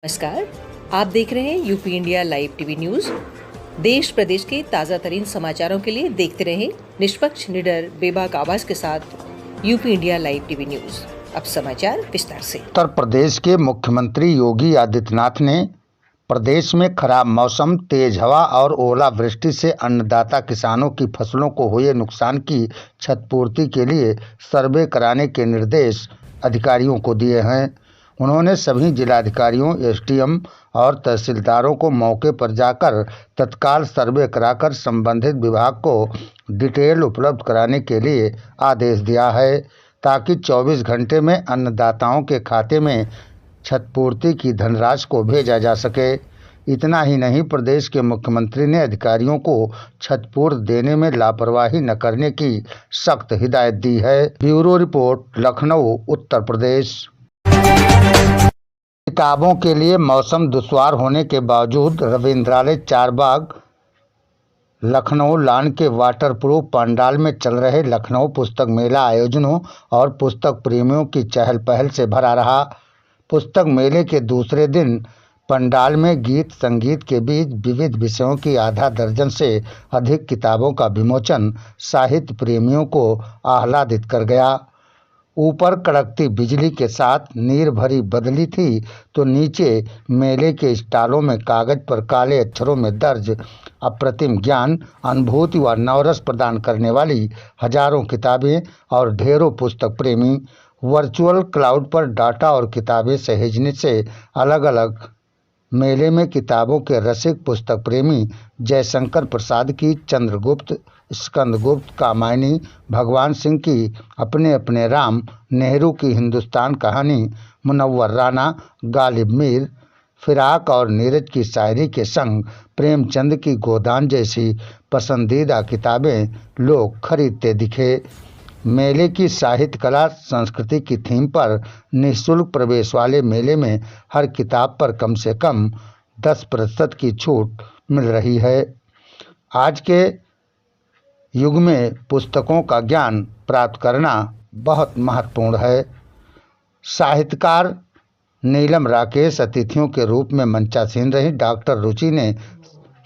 नमस्कार, आप देख रहे हैं UP India live TV news. देश प्रदेश के ताजा तरीन समाचारों के लिए देखते रहें निष्पक्ष, निडर, बेबाक आवाज के साथ UP India live TV news. अब समाचार विस्तार से। उत्तर प्रदेश के मुख्यमंत्री योगी आदित्यनाथ ने प्रदेश में खराब मौसम, तेज हवा और ओलावृष्टि से अन्नदाता किसानों की फसलों को हुए नुकसान की क्षतिपूर्ति के लिए सर्वे कराने के निर्देश अधिकारियों को दिए हैं। उन्होंने सभी जिलाधिकारियों, एसडीएम और तहसीलदारों को मौके पर जाकर तत्काल सर्वे कराकर संबंधित विभाग को डिटेल उपलब्ध कराने के लिए आदेश दिया है, ताकि 24 घंटे में अन्नदाताओं के खाते में क्षतिपूर्ति की धनराशि को भेजा जा सके। इतना ही नहीं, प्रदेश के मुख्यमंत्री ने अधिकारियों को क्षतिपूर्ति देने में लापरवाही न करने की सख्त हिदायत दी है। Bureau report, Lucknow, Uttar Pradesh. किताबों के लिए मौसम दुश्वार होने के बावजूद रविंद्रालय चारबाग लखनऊ लॉन के वाटरप्रूफ पंडाल में चल रहे लखनऊ पुस्तक मेला आयोजनों और पुस्तक प्रेमियों की चहल पहल से भरा रहा। पुस्तक मेले के दूसरे दिन पंडाल में गीत संगीत के बीच विविध विषयों की आधा दर्जन से अधिक किताबों का विमोचन साहित्य प्रेमियों को आह्लादित कर गया। ऊपर कड़कती बिजली के साथ नीर भरी बदली थी, तो नीचे मेले के स्टॉलों में कागज पर काले अक्षरों में दर्ज अप्रतिम ज्ञान, अनुभूति व नवरस प्रदान करने वाली हजारों किताबें और ढेरों पुस्तक प्रेमी वर्चुअल क्लाउड पर डाटा और किताबें सहेजने से अलग अलग मेले में किताबों के रसिक पुस्तक प्रेमी जयशंकर प्रसाद की चंद्रगुप्त, स्कंदगुप्त, कामायनी, भगवान सिंह की अपने अपने राम, नेहरू की हिंदुस्तान कहानी, मुनव्वर राना, गालिब मीर, फिराक और नीरज की शायरी के संग प्रेमचंद की गोदान जैसी पसंदीदा किताबें लोग खरीदते दिखे। मेले की साहित्य कला संस्कृति की थीम पर निःशुल्क प्रवेश वाले मेले में हर किताब पर कम से कम 10% की छूट मिल रही है। आज के युग में पुस्तकों का ज्ञान प्राप्त करना बहुत महत्वपूर्ण है। साहित्यकार नीलम राकेश अतिथियों के रूप में मंचासीन रही। डॉक्टर रुचि ने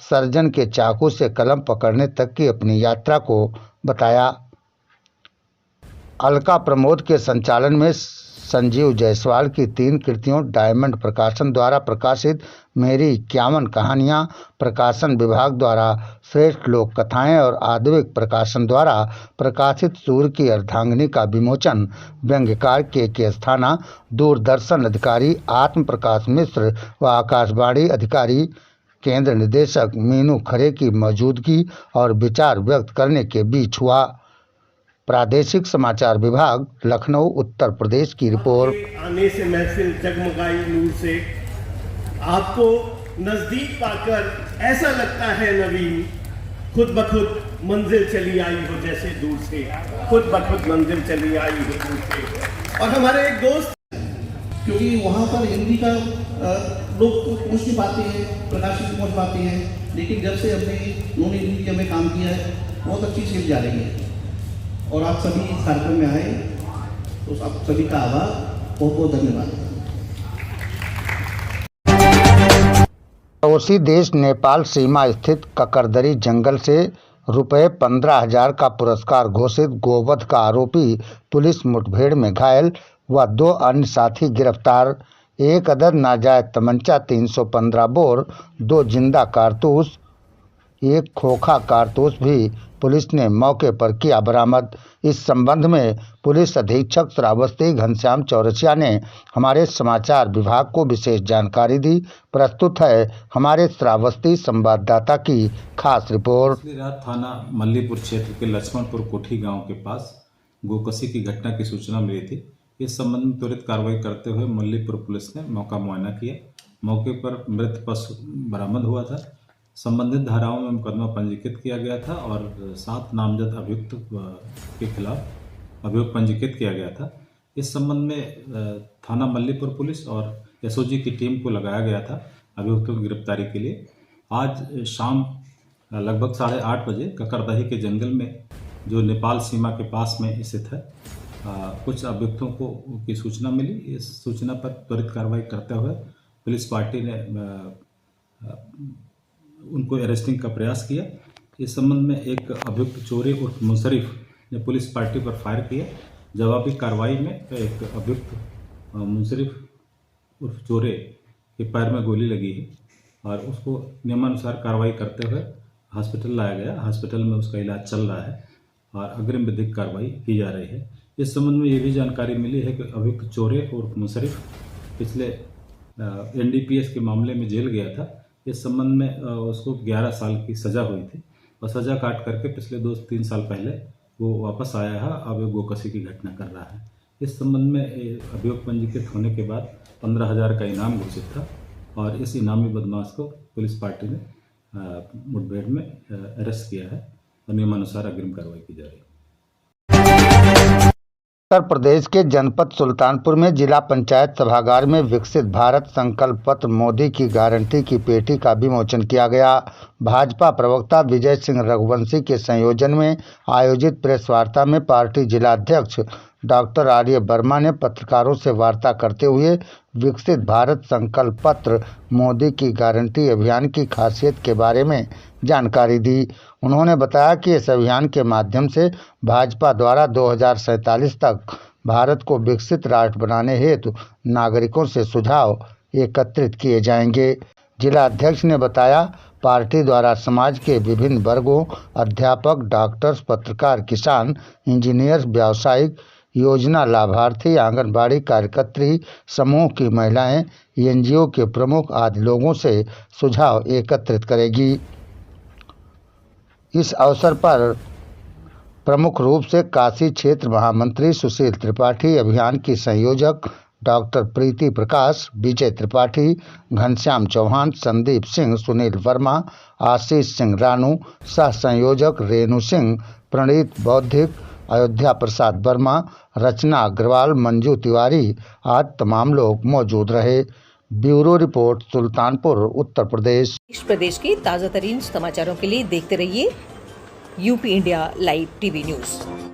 सर्जन के चाकू से कलम पकड़ने तक की अपनी यात्रा को बताया। अलका प्रमोद के संचालन में संजीव जायसवाल की 3 कृतियों डायमंड प्रकाशन द्वारा प्रकाशित मेरी 51 कहानियाँ, प्रकाशन विभाग द्वारा श्रेष्ठ लोक कथाएँ और आद्विक प्रकाशन द्वारा प्रकाशित सूर्य की अर्धांगिनी का विमोचन व्यंग्यकार के अस्थाना, दूरदर्शन अधिकारी आत्म प्रकाश मिश्र व आकाशवाणी अधिकारी केंद्र निदेशक मीनू खरे की मौजूदगी और विचार व्यक्त करने के बीच हुआ। प्रादेशिक समाचार विभाग, लखनऊ, उत्तर प्रदेश की रिपोर्ट। आने से महफिल जगमगाई नूर से, आपको नजदीक पाकर ऐसा लगता है नवीन, खुद ब खुद मंजिल चली आई हो जैसे दूर से, खुद ब खुद मंजिल चली आई हो दूर से। और हमारे एक दोस्त, क्योंकि वहाँ पर हिंदी का लोग पहुँच नहीं पाते हैं, प्रकाशित पहुँच पाते हैं, लेकिन जब से हमने नॉन हिंदी के हमें काम किया है, बहुत अच्छी सेल जा रही है। और आप सभी इस कार्यक्रम में आए, तो आप सभी का आभार, बहुत बहुत धन्यवाद। पड़ोसी देश नेपाल सीमा स्थित ककरदरी जंगल से रुपये 15,000 का पुरस्कार घोषित गोवध का आरोपी पुलिस मुठभेड़ में घायल व 2 अन्य साथी गिरफ्तार। 1 अदद नाजायज तमंचा, 315 बोर, 2 जिंदा कारतूस, 1 खोखा कारतूस भी पुलिस ने मौके पर किया बरामद। इस संबंध में पुलिस अधीक्षक श्रावस्ती घनश्याम चौरसिया ने हमारे समाचार विभाग को विशेष जानकारी दी। प्रस्तुत है हमारे श्रावस्ती संवाददाता की खास रिपोर्ट। रात थाना मल्लीपुर क्षेत्र के लक्ष्मणपुर कोठी गांव के पास गोकशी की घटना की सूचना मिली थी। इस संबंध में त्वरित कार्रवाई करते हुए मल्लीपुर पुलिस ने मौका मुआयना किया। मौके पर मृत पशु बरामद हुआ था। संबंधित धाराओं में मुकदमा पंजीकृत किया गया था और 7 नामजद अभियुक्त के खिलाफ अभियोग पंजीकृत किया गया था। इस संबंध में थाना मल्लीपुर पुलिस और एसओजी की टीम को लगाया गया था अभियुक्तों की गिरफ्तारी के लिए। आज शाम लगभग 8:30 बजे ककरदही के जंगल में, जो नेपाल सीमा के पास में स्थित है, कुछ अभियुक्तों को की सूचना मिली। इस सूचना पर त्वरित कार्रवाई करते हुए पुलिस पार्टी ने उनको अरेस्टिंग का प्रयास किया। इस संबंध में एक अभियुक्त चोरी उर्फ मुशर्रिफ ने पुलिस पार्टी पर फायर किया। जवाबी कार्रवाई में एक अभियुक्त मुशर्रिफ उर्फ चोरे के पैर में गोली लगी है और उसको नियमानुसार कार्रवाई करते हुए हॉस्पिटल लाया गया। हॉस्पिटल में उसका इलाज चल रहा है और अग्रिम विधिक कार्रवाई की जा रही है। इस संबंध में ये भी जानकारी मिली है कि अभियुक्त चोरे उर्फ मुशर्रिफ पिछले NDPS के मामले में जेल गया था। इस संबंध में उसको 11 साल की सज़ा हुई थी और सज़ा काट करके पिछले 2-3 साल पहले वो वापस आया है। अब गोकशी की घटना कर रहा है। इस संबंध में अभियोग पंजीकृत होने के बाद 15,000 का इनाम घोषित था और इस इनामी बदमाश को पुलिस पार्टी ने मुठभेड़ में अरेस्ट किया है और नियमानुसार अग्रिम कार्रवाई की जा रही है। उत्तर प्रदेश के जनपद सुल्तानपुर में जिला पंचायत सभागार में विकसित भारत संकल्प पत्र मोदी की गारंटी की पेटी का विमोचन किया गया। भाजपा प्रवक्ता विजय सिंह रघुवंशी के संयोजन में आयोजित प्रेस वार्ता में पार्टी जिलाध्यक्ष डॉक्टर आर्य वर्मा ने पत्रकारों से वार्ता करते हुए विकसित भारत संकल्प पत्र मोदी की गारंटी अभियान की खासियत के बारे में जानकारी दी। उन्होंने बताया कि इस अभियान के माध्यम से भाजपा द्वारा 2047 तक भारत को विकसित राष्ट्र बनाने हेतु नागरिकों से सुझाव एकत्रित किए जाएंगे। जिला अध्यक्ष ने बताया, पार्टी द्वारा समाज के विभिन्न वर्गों अध्यापक, डॉक्टर्स, पत्रकार, किसान, इंजीनियर, व्यावसायिक, योजना लाभार्थी, आंगनबाड़ी कार्यकर्त्री समूह की महिलाएं, NGO के प्रमुख आदि लोगों से सुझाव एकत्रित करेगी। इस अवसर पर प्रमुख रूप से काशी क्षेत्र महामंत्री सुशील त्रिपाठी, अभियान की संयोजक डॉक्टर प्रीति प्रकाश, विजय त्रिपाठी, घनश्याम चौहान, संदीप सिंह, सुनील वर्मा, आशीष सिंह रानू, सह संयोजक रेणु सिंह, प्रणीत बौद्धिक, अयोध्या प्रसाद वर्मा, रचना अग्रवाल, मंजू तिवारी आदि तमाम लोग मौजूद रहे। Bureau report, Sultanpur, Uttar Pradesh. देश प्रदेश के ताज़ा तरीन समाचारों के लिए देखते रहिए UP India live TV news.